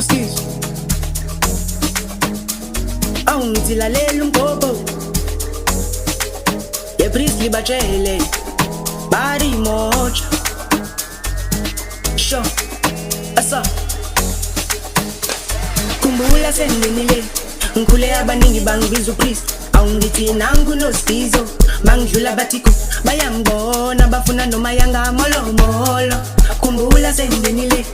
Skiizo awungilalela Mgobo Pressley bajele bari moja sho asa kumbula senginile ngikhule abaningi bangibiza uPressley awungithi nangu no Skiizo mangidlula batiko bayangibona bafuna noma yanga Molo Molo kumbula senginile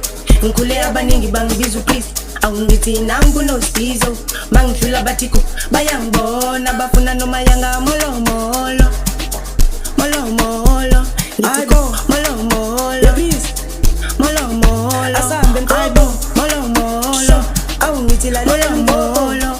ngikhule abaningi bangibiza uPressley awungithi nangu no Skiizo mangidlula batiko bayangibona bafuna noma yanga Molo Molo Molo Molo ngitiko Molo Molo Molo Molo asambe Mgobo Molo Molo awungithi la Molo Molo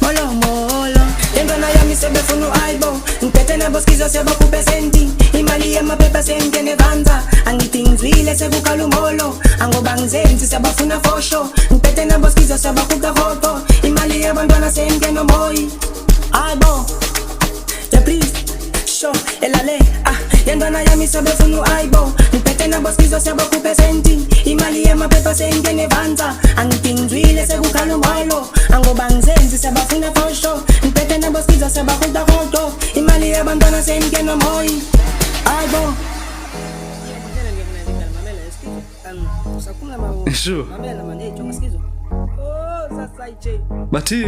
Molo Molo ingana yami sebefuna uAibo ngiphethe nabo Skiizo sebakhuphe senti imali yamaphepha sengene vanza angithi ngizwile sekukhala umolo angoba ngizenzi sebafuna fosho ngiphethe nabo Skiizo sebakhuphe hopo imali yabantwana sengene moyi Aibo Sho elale yandana yami sebefuna uAibo ngiphethe nabo Skiizo sebakhuphe senti imali yamaphepha sengene vanza angithi ngizwile sekukhala umolo angoba ngizenzi sebafuna fosho ngiphethe nabo Skiizo sebakhuphe hopo imali yabantwana sengene moyi Aibo Sure. Bathi.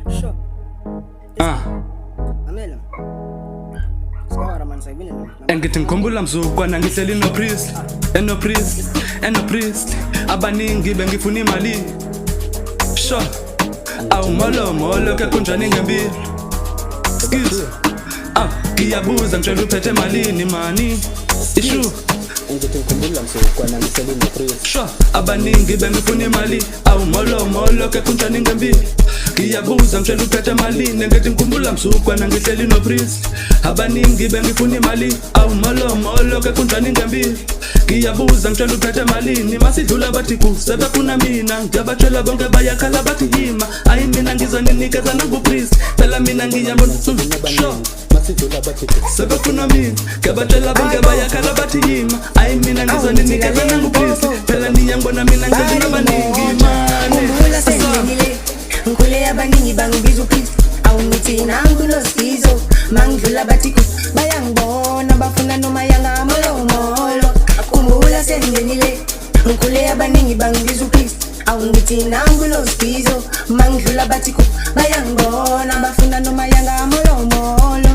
Sure. Engithi ngikhumbula mzukwana ngihleli noPressley abaningi bengifuna imali sure awu Molo Molo ke kunjani ngempilo Skiizo ngiyabuza ngitshela uphethe malini mani ishu ngithi ngikhumbula mzukwana ngihleli noPressley sure abaningi bengifuna imali awu Molo Molo ke kunjani ngempilo ngiyabuza ngitshela uphethe malini ngithi ngikhumbula mzukwana ngihleli noPressley abaningi bengifuna imali awu Molo Molo ke kunjani ngempilo ngiyabuza ngitshela uphethe malini masidlula bathi kusebefuna mina ngiyabatshela bonke bayakhala bathi yima ayi mina ngizoninikeza nanguPressley phela mina ngiyabona sure masidlula bathi sebefuna mina ngiyabatshela bonke bayakhala bathi yima ayi mina ngizoninikeza nanguPressley phela niyangibona mina ngizinabaningi mane ngikhule abaningi bangibiza uPressley awungithi nangu no Skiizo mangidlula batiko bayangibona bafuna noma yanga Molo Molo akhumbula sengenile ngikhule abaningi bangibiza uPressley awungithi nangu no Skiizo mangidlula batiko bayangibona bafuna noma yanga Molo Molo